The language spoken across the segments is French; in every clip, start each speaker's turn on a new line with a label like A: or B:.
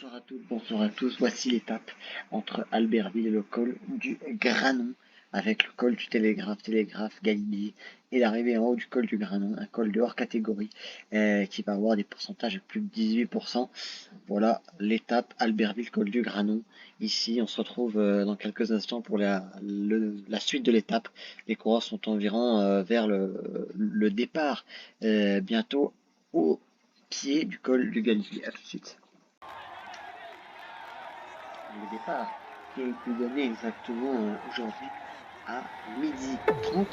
A: Bonjour à toutes, bonjour à tous. Voici l'étape entre Albertville et le col du Granon, avec le col du Télégraphe Galibier, et l'arrivée en haut du col du Granon, un col de hors catégorie qui va avoir des pourcentages de plus de 18%. Voilà l'étape Albertville, col du Granon. Ici, on se retrouve dans quelques instants pour la suite de l'étape. Les coureurs sont environ vers le départ, bientôt au pied du col du Galibier. À tout de suite. Le départ qui a été donné exactement aujourd'hui à 12h30.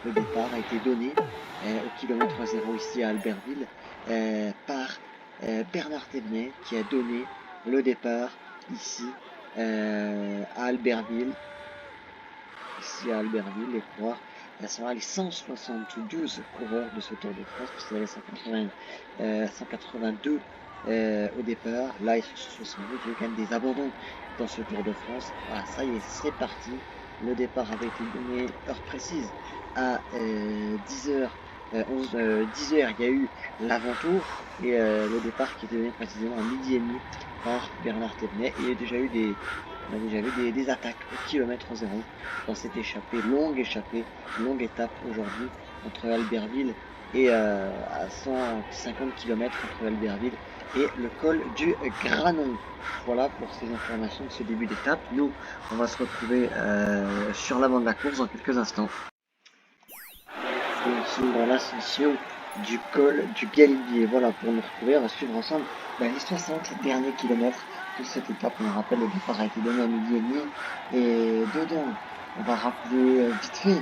A: Le départ a été donné au kilomètre 0 ici à Albertville par Bernard Thévenet qui a donné le départ ici à Albertville. Ici à Albertville, les coureurs sont les 172 coureurs de ce Tour de France, puisqu'il y avait 182 au départ. Là, ils sont sur 72. Il y a eu quand même des abandons dans ce Tour de France. Voilà, ça y est, c'est parti. Le départ avait été donné heure précise à 10h. 10h, il y a eu l'avant-tour et le départ qui était donné précisément à 12h30 par Bernard Thévenet. Il y a déjà eu on a déjà vu des attaques au kilomètre 0 dans cette longue étape aujourd'hui entre Albertville et à 150 km entre Albertville et le col du Granon. Voilà pour ces informations de ce début d'étape. Nous, on va se retrouver sur l'avant de la course dans quelques instants. Nous sommes dans l'ascension du col du Galibier. Voilà, pour nous retrouver, on va suivre ensemble les 60 derniers kilomètres de cette étape. On rappelle, le départ a été donné à 12h30. Et dedans, on va rappeler vite fait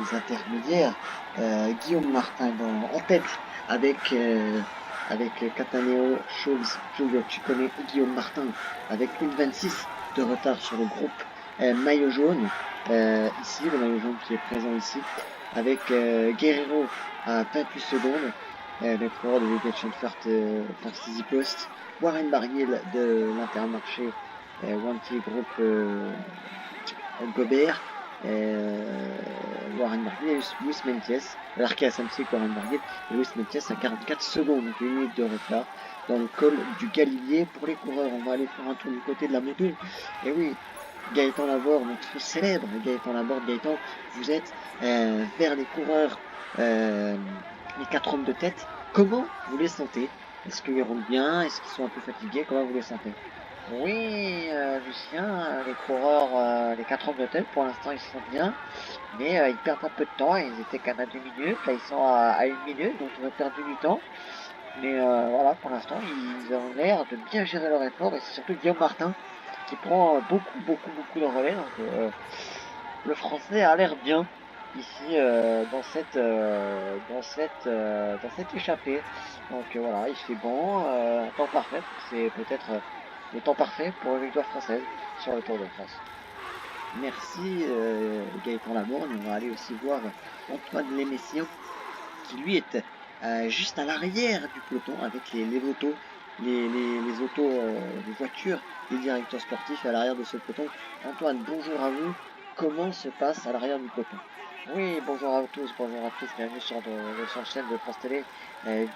A: les intermédiaires. Guillaume Martin en tête avec Cataneo, Schulz, tu connais Guillaume Martin, avec 1,26 de retard sur le groupe maillot jaune. Ici, le maillot jaune qui est présent ici, avec Guerrero à 28 secondes, le coureur de Legation First Easy Post, Warren Barguil de l'Intermarché, Wanty Group Gobert, Warren Barguil et Luis Meintjes, l'Arkea Samsic Warren Barguil et Luis Meintjes à 44 secondes, donc 1 minute de retard dans le col du Galibier. Pour les coureurs, on va aller faire un tour du côté de la moto. Et oui, Gaëtan Laborde, notre célèbre Gaëtan Laborde. Gaëtan, vous êtes vers les coureurs, les 4 hommes de tête. Comment vous les sentez? Est-ce qu'ils roulent bien? Est-ce qu'ils sont un peu fatigués? Comment vous les sentez?
B: Oui, Lucien, les coureurs, les 4 hommes de tête, pour l'instant, ils sont bien, mais ils perdent un peu de temps. Ils étaient quand même à 2 minutes, là, ils sont à 1 minute, donc ils ont perdu du temps. Mais voilà, pour l'instant, ils ont l'air de bien gérer leur effort, et c'est surtout Guillaume Martin qui prend beaucoup de relais. Donc, le français a l'air bien ici dans cette échappée. Donc voilà, il fait bon, temps parfait. C'est peut-être le temps parfait pour une victoire française sur le Tour de France.
A: Merci Gaëtan Laborde. On va aller aussi voir Antoine Lémessien qui lui est juste à l'arrière du peloton avec les motos, les autos, les voitures des directeurs sportifs à l'arrière de ce peloton. Antoine, bonjour à vous. Comment se passe à l'arrière du peloton?
B: Oui, bonjour à tous, bienvenue sur la chaîne de France Télé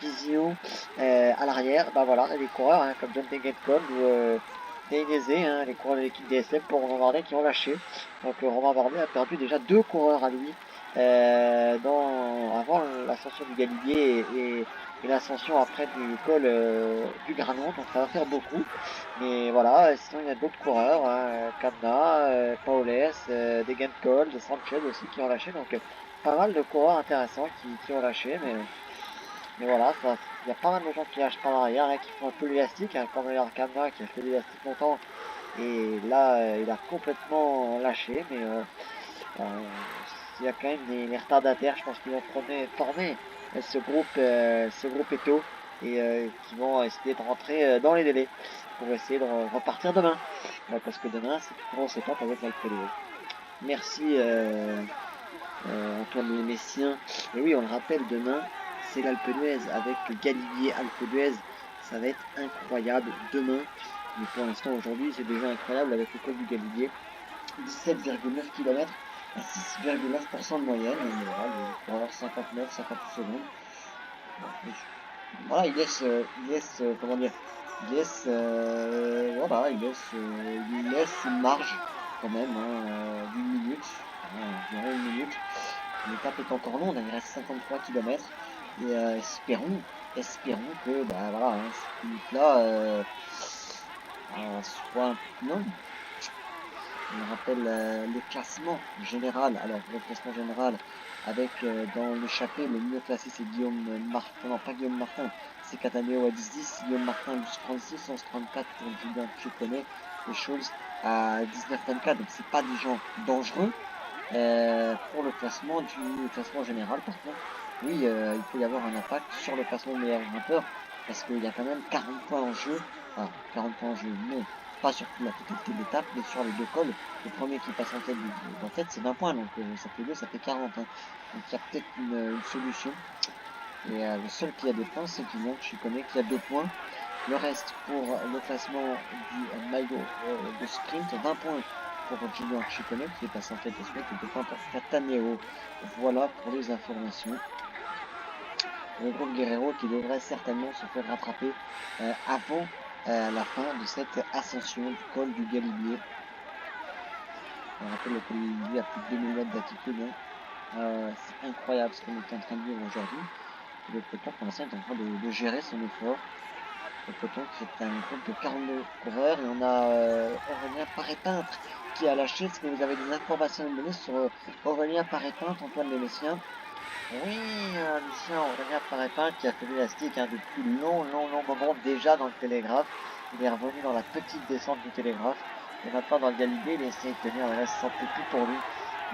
B: Vision. À l'arrière, bah voilà, les coureurs comme John Degenkolb ou Dainese, les coureurs de l'équipe DSM pour Romain Bardet qui ont lâché. Donc Romain Bardet a perdu déjà 2 coureurs à lui avant l'ascension du Galibier et l'ascension après du col du Granon, donc ça va faire beaucoup. Mais voilà, sinon il y a d'autres coureurs, Kamna, Paules, Degenkolb, Sanchez aussi qui ont lâché, donc pas mal de coureurs intéressants qui ont lâché, mais voilà, il y a pas mal de gens qui lâchent par l'arrière, qui font un peu l'élastique, comme d'ailleurs Kamna qui a fait l'élastique longtemps, et là il a complètement lâché, mais il y a quand même les retardataires, je pense qu'ils vont former ce groupe Eto, et qui vont essayer de rentrer dans les délais pour essayer de repartir demain. Parce que demain, c'est une grosse étape avec l'Alpe d'Huez.
A: Merci Antoine Messien. Et oui, on le rappelle, demain, c'est l'Alpe d'Huez avec Galibier Alpe d'Huez. Ça va être incroyable demain. Mais pour l'instant, aujourd'hui, c'est déjà incroyable avec le col du Galibier. 17,9 km à 6,9% de moyenne. Et voilà, le coureur 59, 58 secondes. voilà, comment dire, il laisse une marge quand même d'une minute, environ une minute. L'étape est encore longue, hein, il reste 53 km et espérons que bah voilà, hein, cette minute-là soit non, on me rappelle le classement général. Alors, le classement général, avec dans l'échappée, le mieux classé, c'est Guillaume Martin. Non, pas Guillaume Martin, c'est Cataneo à 10-10. Guillaume Martin, 12-36, 11-34 pour Julien Ciccone et Scholz à 19-24. Donc, c'est pas des gens dangereux. Pour le classement général, par contre, oui, il peut y avoir un impact sur le classement meilleur grimpeur parce qu'il y a quand même 40 points en jeu. Enfin, 40 points en jeu, non, pas sur la totalité de l'étape, mais sur les deux cols. Le premier qui passe en tête, c'est 20 points, donc ça fait 2, ça fait 40, hein. Donc il y a peut-être une solution. Et le seul qui a des points, c'est Julien Ciccone qui a 2 points. Le reste pour le classement du maillot de sprint, 20 points pour Julien Ciccone qui est passé en tête de sprint et 2 points pour Cataneo. Voilà pour les informations. Le groupe Guerrero qui devrait certainement se faire rattraper avant la fin de cette ascension du col du Galibier. On rappelle le col du Galibier à plus de 2000 mètres d'altitude, hein. C'est incroyable ce qu'on est en train de vivre aujourd'hui. Et le peloton pour l'instant est en train de gérer son effort. Le peloton qui est un groupe de 42 coureurs et on a Aurélien Paré-Peintre qui a lâché. Est-ce que vous avez des informations à me donner sur Aurélien Paré-Peintre, Antoine Lémessien? Oui, Lucien Aurélien Paré-Peintre qui a fait l'élastique depuis long moment déjà dans le Télégraphe. Il est revenu dans la petite descente du Télégraphe et maintenant dans le Galibier il essaie de tenir, mais là ça ne fait plus pour lui.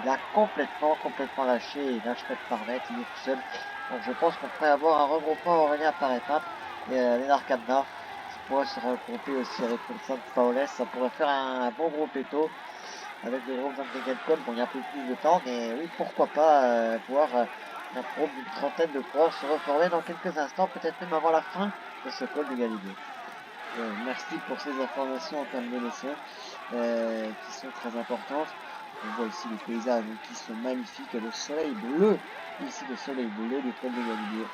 A: Il a complètement lâché, il lâche pas de paramètres, il est tout seul. Donc je pense qu'on pourrait avoir un regroupement Aurélien Paré-Peintre et Lénard Cadena qui pourrait se regrouper aussi avec Vincent Paoles. Ça pourrait faire un bon gros péto avec le groupe Van Bon, il y a un peu plus de temps, mais oui, pourquoi pas voir un groupe d'une trentaine de coureurs se reformer dans quelques instants, peut-être même avant la fin de ce col du Galibier. Ouais, merci pour ces informations Antoine Vénitien qui sont très importantes. On voit ici les paysages qui sont magnifiques et le soleil bleu, ici le soleil bleu du col du Galibier.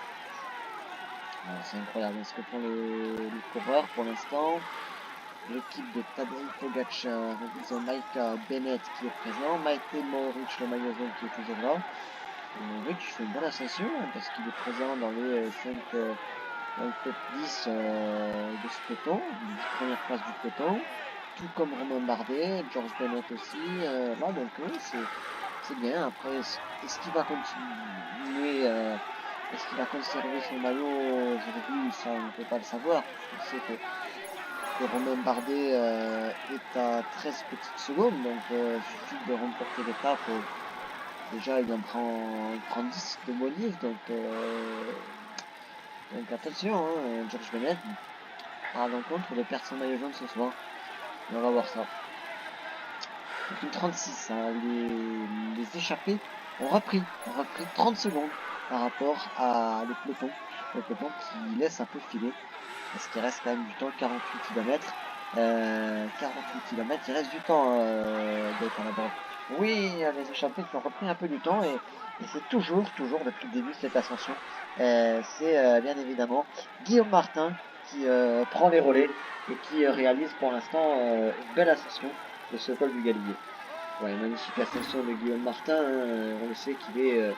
A: C'est incroyable ce que font les coureurs pour l'instant. L'équipe de Tadej Pogacar, ils ont Maika Bennett qui est présent, Maite Mohoric, le maillot jaune qui est toujours là. Et Mohoric fait une bonne ascension hein, parce qu'il est présent dans les 5, dans le top 10 de ce peloton, les 10 premières places du peloton, tout comme Romain Bardet, George Bennett aussi, là donc oui c'est bien. Après est-ce qu'il va continuer, est-ce qu'il va conserver son maillot aujourd'hui, ça on ne peut pas le savoir. On sait que Romain Bardet est à 13 petites secondes, donc il suffit de remporter l'étape. Déjà, il prend 10 de bonus, donc attention, hein, George Bennett à l'encontre de perdre son maillot jaune ce soir. Et on va voir ça. Donc une 36, hein, les échappés ont repris 30 secondes par rapport à le peloton qui laisse un peu filer. Parce qu'il reste quand même du temps, 48 km. 48 km, il reste du temps d'être là-bas. Oui, les échappés qui ont repris un peu du temps et c'est toujours depuis le début de cette ascension. C'est bien évidemment Guillaume Martin qui prend les relais et qui réalise pour l'instant une belle ascension de ce col du Galibier. Ouais, magnifique ascension de Guillaume Martin. Hein, on le sait qu'il est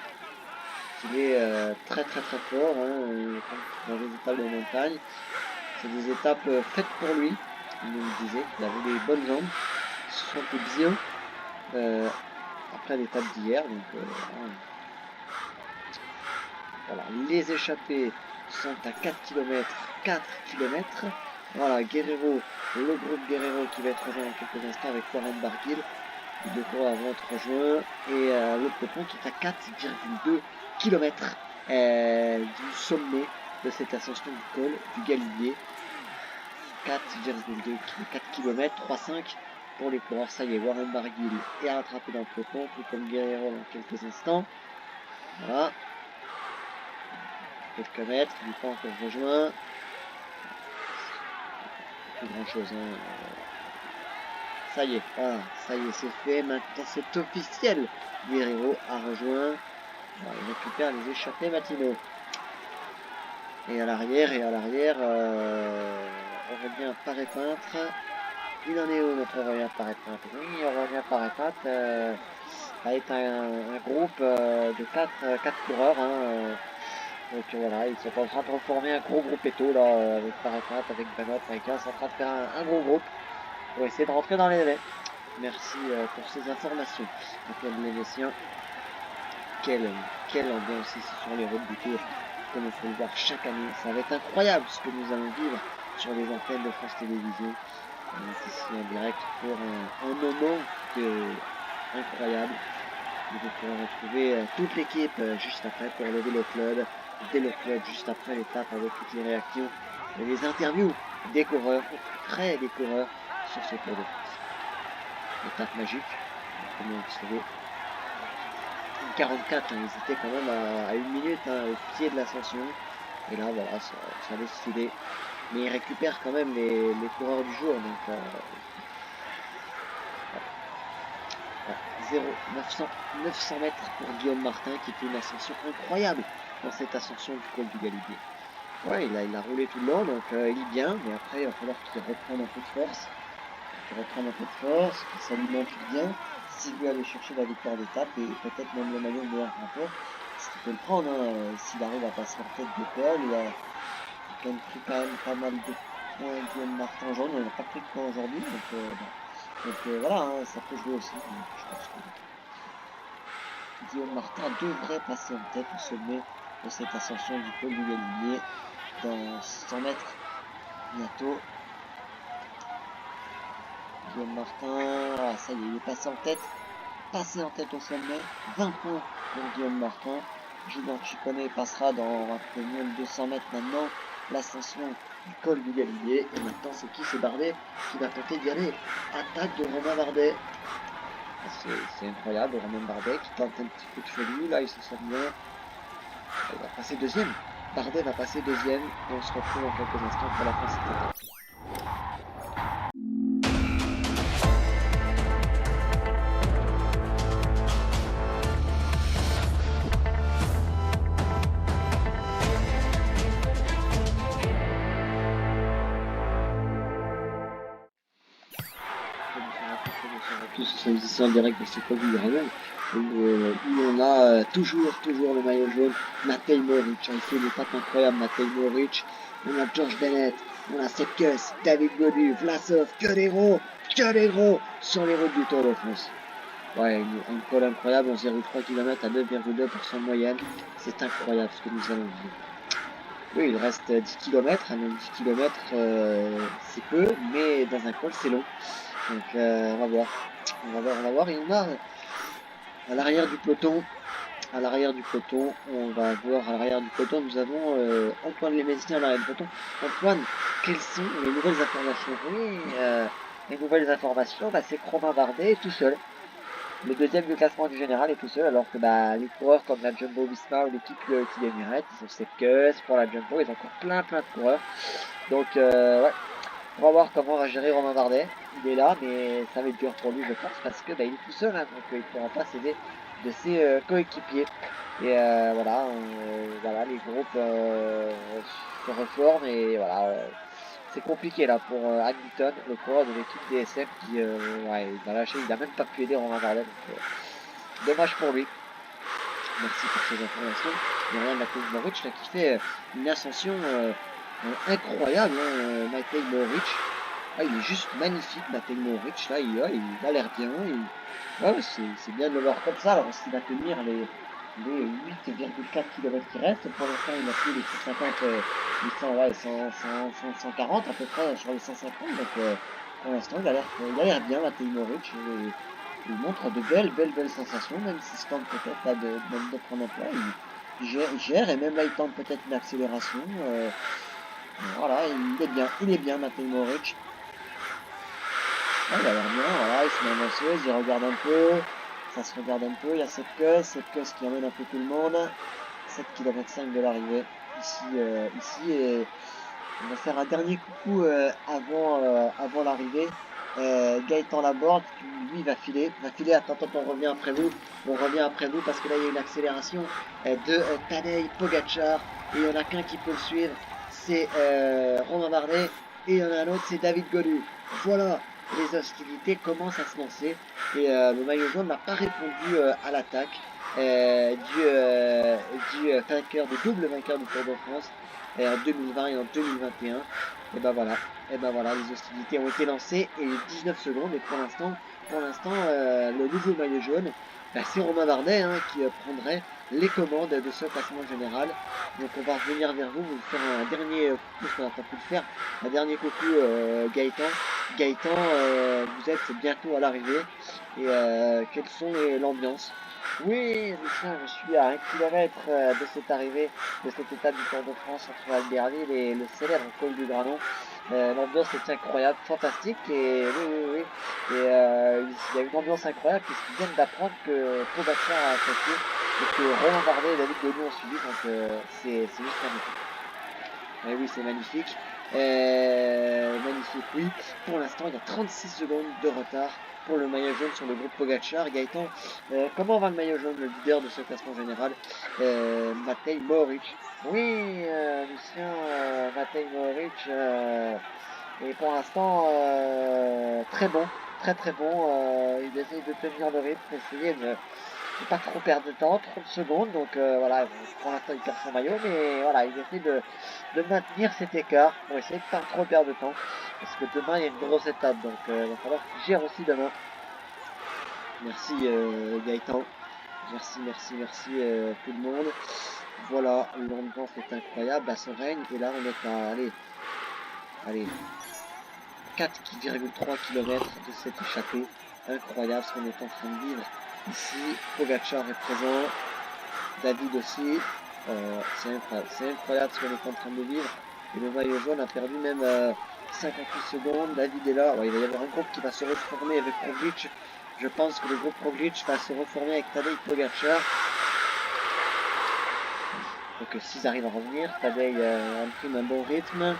A: très fort hein, dans les étapes de montagne. C'est des étapes faites pour lui. Il nous disait qu'il avait des bonnes jambes, qui se sont bien après l'étape d'hier. Donc voilà, les échappés sont à 4 km. 4 km. Voilà, Guerrero, le groupe Guerrero qui va être rejoint dans quelques instants avec Warren Barguil. Les deux coureurs vont être rejoints et le peloton qui est à 4,2 km du sommet de cette ascension du col du Galibier. 4,2 4 km, 3,5 pour les coureurs. Ça y est, Warren Barguil est rattrapé dans le peloton, tout comme Guerrero dans quelques instants. Voilà. Quelques mètres, il n'est pas encore rejoint. Plus grand chose. Hein. Ça y est, voilà, ça y est, c'est fait. Maintenant, c'est officiel. Guerrero a rejoint. Voilà, il récupère les échappés matinaux.
B: Et à l'arrière, Aurélien Paré-Peintre. Il en est où notre Aurélien Paré-Peintre? Oui, Aurélien Paré-Peintre est un groupe de 4 coureurs. Donc voilà, ils sont en train de reformer un gros groupe éto là, avec Paré-Peintre, avec Benoît, avec un, ils sont en train de faire un gros groupe pour essayer de rentrer dans les délais. Merci pour ces informations. Antoine Lévesien, quelle ambiance ici sur les routes du Tour, comme on peut le voir chaque année. Ça va être incroyable ce que nous allons vivre sur les antennes de France Télévisions. On est ici en direct pour un moment incroyable. Nous pourrons retrouver toute l'équipe juste après pour lever le club, dès le club juste après l'étape avec toutes les réactions et les interviews des coureurs, au plus près des coureurs sur ce Tour de France. Étape magique, comme vous le savez. 44, ils étaient quand même à 1 minute au pied de l'ascension. Et là, voilà, ça a décidé. Mais ils récupèrent quand même les coureurs du jour. Donc, 900 mètres pour Guillaume Martin qui fait une ascension incroyable dans cette ascension du col du Galibier. Ouais, il a roulé tout le long, donc il est bien. Mais après, il va falloir qu'il reprenne un peu de force. Qu'il s'alimente bien. S'il veut aller chercher la victoire d'étape et peut-être même le maillot meilleur grimpeur, ce qu'il peut le prendre, s'il arrive à passer en tête de col, il a quand même pris quand même pas mal de points Guillaume Martin aujourd'hui, il n'a pas pris de points aujourd'hui, donc voilà, ça peut jouer aussi. Donc, je pense que Guillaume Martin devrait passer en tête au sommet de cette ascension du col du Galibier dans 100 mètres bientôt. Guillaume Martin, ah, ça y est, il est passé en tête au sommet, 20 points pour Guillaume Martin. Julien Ciccone passera dans un peu moins de 200 mètres maintenant, l'ascension du col du Galibier. Et maintenant, c'est qui? C'est Bardet qui va tenter d'y aller. Attaque de Romain Bardet. C'est incroyable, Romain Bardet qui tente un petit coup de folie. Là, il se sent bien. Il va passer deuxième. Bardet va passer deuxième. Et on se retrouve dans quelques instants pour la fin de cette étape. Tous sommes ici en direct de ce col du Gravel où on a toujours le maillot jaune, Matej Moric. Il fait une étape incroyable, Matej Moric. On a George Bennett, on a Sepp Kuss, David Gaudu, Vlasov, que des gros sur les routes du Tour de France. Ouais, une col incroyable, 11,3 km à 9,2% de moyenne. C'est incroyable ce que nous allons vivre. Oui, il reste 10 km, même 10 km c'est peu, mais dans un col c'est long. Donc on va voir. On va voir. Et on a à l'arrière du peloton, on va voir à l'arrière du peloton, nous avons Antoine Lévesien à l'arrière du peloton. Antoine, quelles sont les nouvelles informations? Oui, les nouvelles informations, c'est que Romain Bardet est tout seul. Le deuxième du classement du général est tout seul, alors que les coureurs comme la Jumbo Visma ou l'équipe qui Emirates, ils ont Sepp Kuss pour la Jumbo, ils ont encore plein de coureurs. Donc ouais, on va voir comment va gérer Romain Bardet. Il est là, mais ça va être dur pour lui, je pense, parce que il est tout seul, donc il ne pourra pas s'aider de ses coéquipiers. Et voilà, les groupes se reforment et voilà, c'est compliqué là pour Hamilton, le coureur de l'équipe DSM qui il va lâcher, il n'a même pas pu aider Romain Bardet, donc dommage pour lui. Merci pour ces informations. Il y a Matej Moric là, qui fait une ascension incroyable, Matej Moric. Ah, il est juste magnifique, Matej Moric. Là, il a l'air bien. C'est bien de le voir comme ça. Alors, est-ce qu'il va tenir les 8,4 km qui restent? Pour l'instant, il a pris les 140 à peu près sur les 150. Donc, pour l'instant, il a l'air bien, Matej Moric. Il montre de belles sensations, même s'il tente peut-être là de prendre un plat. Il gère et même là, il tente peut-être une accélération. Voilà, il est bien, Matej Moric. Il a l'air bien, voilà, il se met en danseuse, il regarde un peu, ça se regarde un peu, il y a Sepp Kuss qui emmène un peu tout le monde, 7 km 5 de l'arrivée, ici, et on va faire un dernier coucou avant l'arrivée Gaëtan Laborde, lui va filer, attends, on revient après vous, parce que là il y a une accélération de Tadej Pogacar, et il n'y en a qu'un qui peut le suivre, c'est Romain Bardet, et il y en a un autre, c'est David Gaudu. Voilà, les hostilités commencent à se lancer, et le maillot jaune n'a pas répondu à l'attaque du vainqueur, du double vainqueur du Tour de France en 2020 et en 2021. Et ben voilà, les hostilités ont été lancées et 19 secondes. Et pour l'instant, le nouveau maillot jaune, bah, c'est Romain Bardet hein, qui prendrait les commandes de ce classement général. Donc on va revenir vers vous, vous faire un dernier coucou, ce qu'on n'a pas pu le faire, un dernier coucou Gaëtan. Gaëtan, vous êtes bientôt à l'arrivée et quelles sont l'ambiance? Oui, Lucien, je suis à 1 kilomètre de cette arrivée, de cette étape du Tour de France entre Albertville et le célèbre col du Granon. L'ambiance est incroyable, fantastique, et oui, oui, oui. Et il y a une ambiance incroyable puisqu'ils viennent d'apprendre que Pogacar a attaqué et que Romain Bardet et David Gaudu ont suivi, donc c'est juste magnifique. Et oui, c'est magnifique. Magnifique, oui. Pour l'instant, il y a 36 secondes de retard pour le maillot jaune sur le groupe Pogacar. Gaëtan, comment va le maillot jaune, le leader de ce classement général Matej Mohoric. Oui, Lucien, Matej Mohoric, et pour l'instant, très bon, très très bon. Il essaye de tenir le rythme, essayer de ne pas trop perdre de temps, 30 secondes. Donc voilà, pour l'instant il perd son maillot, mais voilà, il essaie de maintenir cet écart pour essayer de pas trop perdre de temps. Parce que demain il y a une grosse étape, donc il va falloir qu'il gère aussi demain. Merci Gaëtan. Merci, merci, merci tout le monde. Voilà, l'ambiance est incroyable, à Sereine. Et là on est à, allez, 4,3 km de cette échappée. Incroyable ce qu'on est en train de vivre. Ici, Pogacar est présent, David aussi. C'est incroyable ce qu'on est en train de vivre. Et le maillot jaune a perdu même 58 secondes. David est là. Ouais, il va y avoir un groupe qui va se reformer avec Roglic. Je pense que le groupe Roglic va se reformer avec Tadej Pogacar. Donc s'ils arrivent à revenir, Tadej imprime un bon rythme.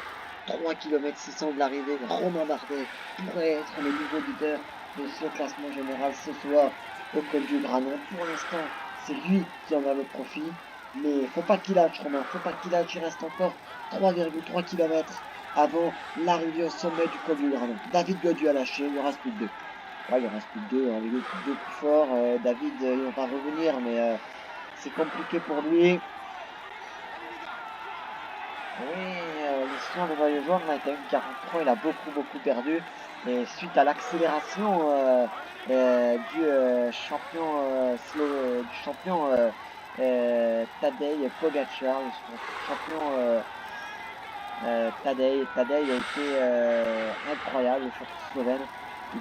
B: 3 km 600 de l'arrivée, Romain Bardet pourrait être le nouveau leader de ce classement général ce soir au col du Granon. Pour l'instant, c'est lui qui en a le profit. Mais faut pas qu'il lâche, Romain, faut pas qu'il lâche. Il reste encore 3,3 km avant l'arrivée au sommet du col du Granon. David Gaudu a lâché, il en reste plus que deux. Ouais, il en reste plus que deux, hein. Les deux plus forts. David, il va revenir, mais c'est compliqué pour lui. Oui, Lucien le maillot jaune là, est à 1,43, il a beaucoup perdu. Et suite à l'accélération du champion, Tadej Pogacar, le champion Tadej a été incroyable, le champion slovène.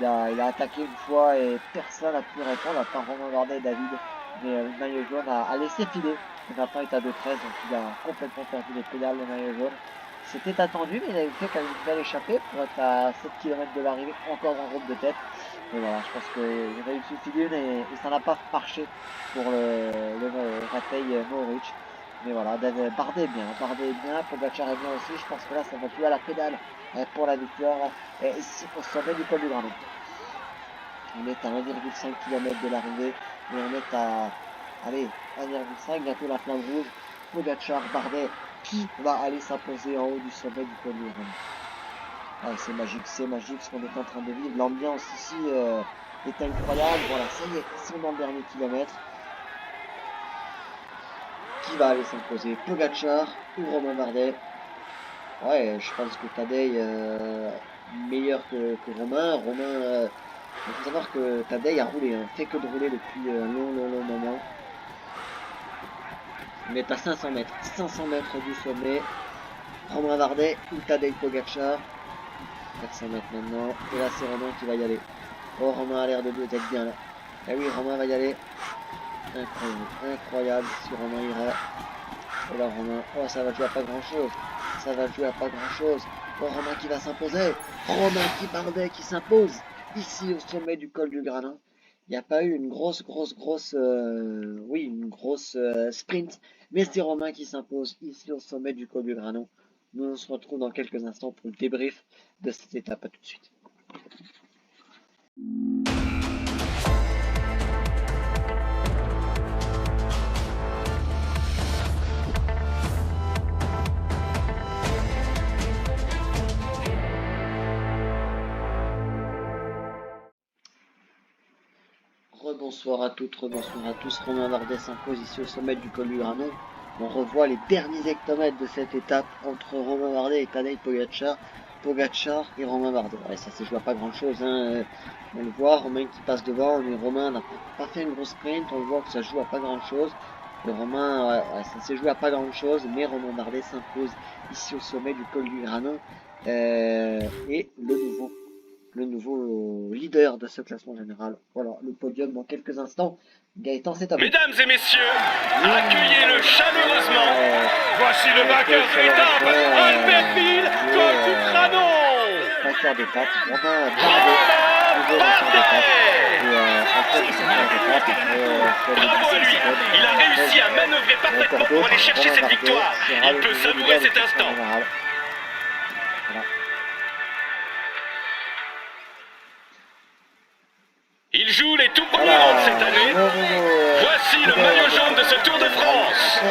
B: Il a attaqué une fois et personne n'a pu répondre, à part Romain Bardet et David. Mais le maillot jaune a laissé filer. Et maintenant il est à 2,13, donc il a complètement perdu les pédales, le maillot jaune. C'était attendu, mais il a fait quand même une belle échappée pour être à 7 km de l'arrivée, encore en groupe de tête. Mais voilà, je pense qu'il en a eu suffi d'une et ça n'a pas marché pour le Matej Mohoric. Mais voilà, Bardet est bien, Pogacar est bien aussi. Je pense que là, ça va jouer à la pédale pour la victoire ici au sommet du col du Granon. On est à 1,5 km de l'arrivée et on est à, allez, 1,5, bientôt la flamme rouge. Pogacar, Bardet, qui va aller s'imposer en haut du sommet du col du Granon. Ah, c'est magique ce qu'on est en train de vivre. L'ambiance ici est incroyable. Voilà, ça y est, ils sont dans le dernier kilomètre. Qui va aller s'imposer, Pogacar ou Romain Bardet? Ouais, je pense que Tadej meilleur que Romain. Il faut savoir que Tadej a roulé, hein, fait que de rouler depuis un long moment. On est à 500 mètres, 500 mètres du sommet. Romain Bardet ou Tadej Pogacar. 400 mètres maintenant. Et là, c'est Romain qui va y aller. Oh, Romain a l'air d'être bien là. Eh oui, Romain va y aller. Incroyable, incroyable si Romain ira. Oh là, Romain. Oh, ça va jouer à pas grand chose. Ça va jouer à pas grand chose. Oh, Romain qui va s'imposer. Romain qui Bardet qui s'impose. Ici au sommet du col du Granin. Il n'y a pas eu une grosse, oui, une grosse sprint. Mais c'est Romain qui s'impose ici au sommet du col du Granon. Nous on se retrouve dans quelques instants pour le débrief de cette étape. À tout de suite.
A: Bonsoir à toutes, bonsoir à tous. Romain Bardet s'impose ici au sommet du col du Granon. On revoit les derniers hectomètres de cette étape entre Romain Bardet et Tadej Pogacar. Pogacar et Romain Bardet. Ouais, ça s'est joué à pas grand chose. Hein. On le voit, Romain qui passe devant, mais Romain n'a pas fait une grosse sprint. On voit que ça joue à pas grand chose. Et Romain, ouais, ça s'est joué à pas grand chose, mais Romain Bardet s'impose ici au sommet du col du Granon. Et le nouveau leader de ce classement général. Voilà, le podium dans quelques instants. Gaëtan, c'est à vous.
C: Mesdames et messieurs, accueillez-le chaleureusement. Voici le vainqueur d'étape, Albertville, Col du Granon.
A: Vainqueur d'étape, Romain Bardet.
C: Bravo à lui, il a réussi à manœuvrer parfaitement pour aller chercher cette victoire. Il peut savourer cet instant.
A: Voilà.
C: Il joue les tout premiers rangs cette année. Voici le maillot jaune de ce Tour de France.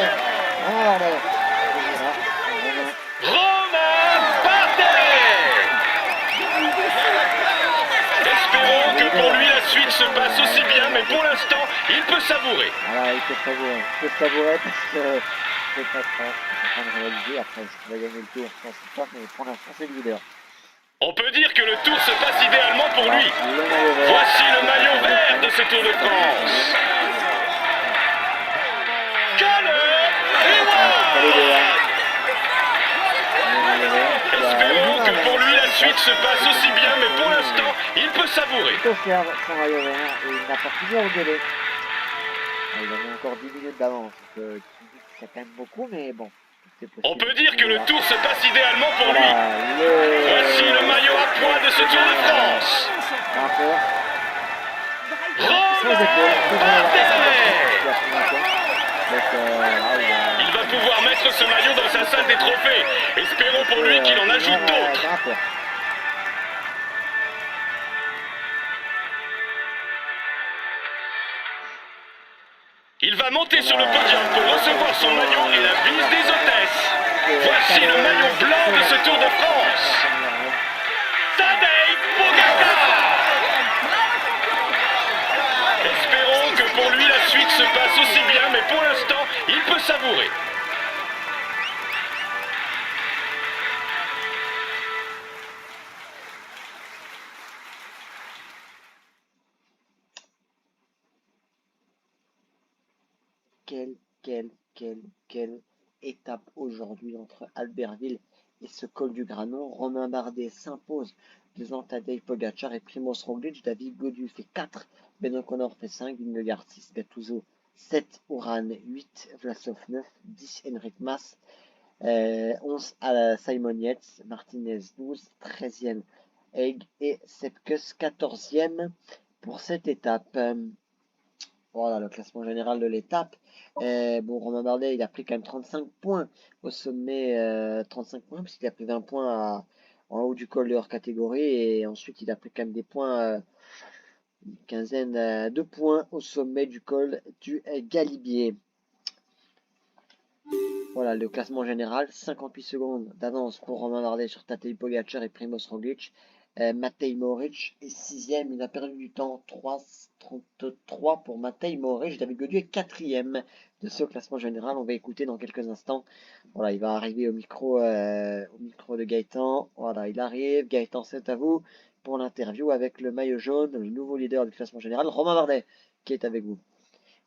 C: Romain Bardet. Espérons que pour lui la suite se passe aussi bien, mais pour l'instant, il peut savourer.
A: Voilà, il peut savourer parce que c'est pas très en train de réaliser. Après, est-ce qu'il va gagner le tour, ça c'est pas, mais pour l'instant, c'est le leader.
C: On peut dire que le tour se passe idéalement pour lui. Voici le maillot vert de ce Tour de France. Espérons que pour lui la suite se passe aussi bien, mais pour l'instant, il peut savourer.
A: Il peut faire son maillot vert et il n'a pas fini à regueuler. Il a mis encore 10 minutes d'avance, c'est quand même beaucoup, mais bon.
C: On peut dire que le tour se passe idéalement pour lui. Voici le maillot à poids de ce Tour de France. Romain Bardet. Il va pouvoir mettre ce maillot dans sa salle des trophées. Espérons pour lui qu'il en ajoute d'autres. Il va monter sur le podium pour recevoir son maillot et la bise des hôtesses. Voici le maillot blanc de ce Tour de France. Tadej Pogacar. Espérons que pour lui la suite se passe aussi bien, mais pour l'instant, il peut savourer.
A: Quelle étape aujourd'hui entre Albertville et ce col du Granon. Romain Bardet s'impose devant Tadej Pogacar et Primoz Roglic. David Gaudu fait 4, Ben O'Connor fait 5, Vingegaard 6, Gattuso 7, Uran 8, Vlasov 9, 10, Henrik Mas, 11 à Simon Yates, Martinez 12, 13e Haig et Sepkus 14e pour cette étape. Voilà le classement général de l'étape. Bon, Romain Bardet, il a pris quand même 35 points au sommet, 35 points, puisqu'il a pris 20 points en haut du col de hors catégorie, et ensuite il a pris quand même des points, une quinzaine de points au sommet du col du Galibier. Voilà le classement général, 58 secondes d'avance pour Romain Bardet sur Tadej Pogacar et Primoz Roglic. Matej Mohoric est 6e, il a perdu du temps, 3,33 pour Matej Mohoric. David Gaudu est 4e de ce classement général. On va écouter dans quelques instants. Voilà, il va arriver au micro de Gaëtan. Voilà, il arrive. Gaëtan, c'est à vous pour l'interview avec le maillot jaune, le nouveau leader du classement général, Romain Bardet, qui est avec vous.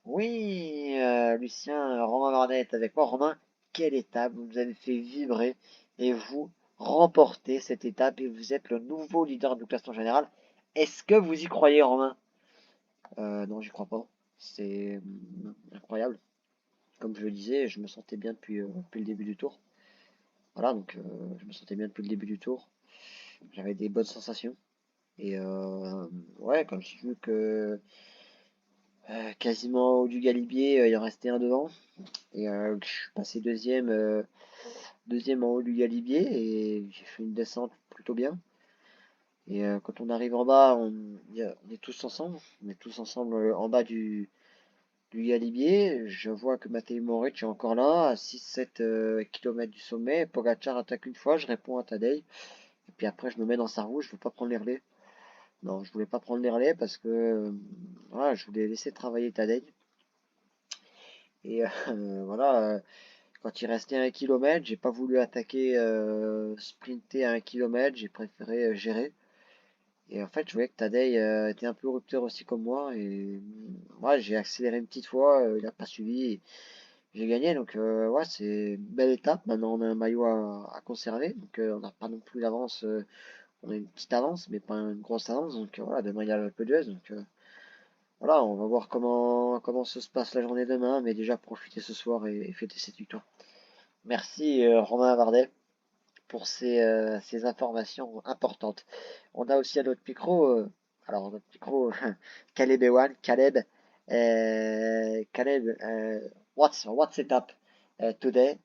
A: Oui, Lucien, Romain Bardet est avec moi. Romain, quelle étape vous nous avez fait vibrer et vous remportez cette étape et vous êtes le nouveau leader du classement général. Est-ce que vous y croyez, Romain? Non, j'y crois pas. C'est incroyable. Comme je le disais, je me sentais bien depuis le début du tour. Voilà, donc je me sentais bien depuis le début du tour. J'avais des bonnes sensations. Et ouais, quand j'ai vu que quasiment au du Galibier, il en restait un devant. Et je suis passé deuxième en haut du Galibier et j'ai fait une descente plutôt bien. Et quand on arrive en bas, on est tous ensemble. On est tous ensemble en bas du Galibier. Je vois que Matej Mohoric est encore là, à 6-7 km du sommet. Pogacar attaque une fois, je réponds à Tadej. Et puis après, je me mets dans sa roue, je veux pas prendre les relais.
B: Non, je voulais pas prendre les relais parce que voilà, je voulais laisser travailler Tadej. Et voilà, quand il restait 1 kilomètre, j'ai pas voulu attaquer, sprinter à 1 kilomètre, j'ai préféré gérer. Et en fait, je voyais que Tadej était un peu rupteur aussi comme moi. Et moi, j'ai accéléré une petite fois, il a pas suivi. J'ai gagné, donc ouais, c'est une belle étape. Maintenant, on a un maillot à conserver, donc on n'a pas non plus l'avance. On a une petite avance, mais pas une grosse avance. Donc voilà, demain il y a l'Alpe d'Huez. Donc voilà, on va voir comment se passe la journée demain, mais déjà profiter ce soir et fêter cette victoire. Merci Romain Vardet pour ces informations importantes. On a aussi à notre micro, alors notre micro, Caleb Ewan, Caleb, Caleb, what's it up today?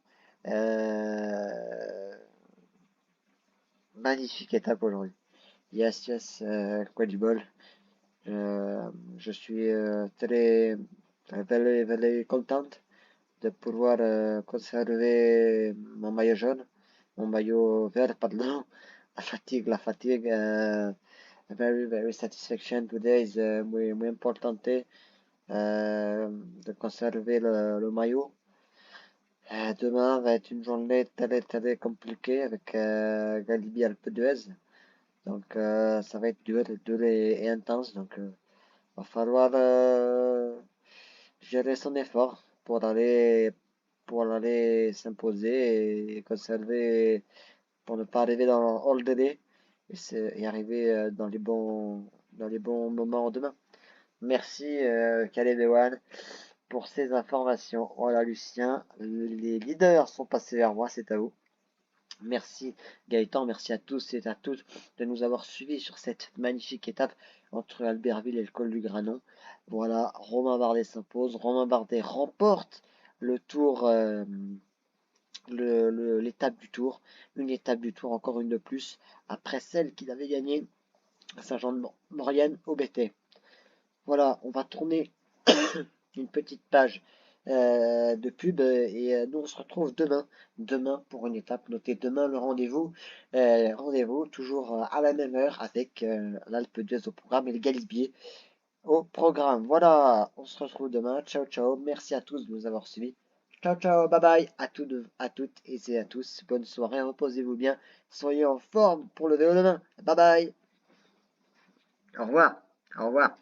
B: Euh, Magnifique étape aujourd'hui. Yes, yes, incredible. Je suis very content de pouvoir conserver mon maillot jaune, mon maillot vert, pardon. La fatigue. Very satisfaction today is muy importante de conserver le maillot. Demain va être une journée très compliquée avec Galibier Alpe d'Huez. Donc ça va être dur et intense. Donc va falloir gérer son effort pour aller s'imposer et conserver pour ne pas arriver dans le all délai et arriver dans les bons moments demain. Merci Caleb Ewan pour ces informations. Voilà Lucien, les leaders sont passés vers moi, c'est à vous. Merci Gaëtan, merci à tous et à toutes de nous avoir suivis sur cette magnifique étape entre Albertville et le col du Granon. Voilà, Romain Bardet s'impose, Romain Bardet remporte le tour, l'étape du tour, une étape du tour, encore une de plus, après celle qu'il avait gagnée à Saint-Jean-de-Maurienne au BT. Voilà, on va tourner une petite page de pub et nous on se retrouve demain pour une étape. Notez demain le rendez-vous toujours à la même heure avec l'Alpe d'Huez au programme et le Galibier au programme. Voilà, on se retrouve demain. Ciao ciao, merci à tous de nous avoir suivis. Ciao ciao, bye bye à toutes et à tous. Bonne soirée, reposez-vous bien, soyez en forme pour le vélo demain. Bye bye. Au revoir. Au revoir.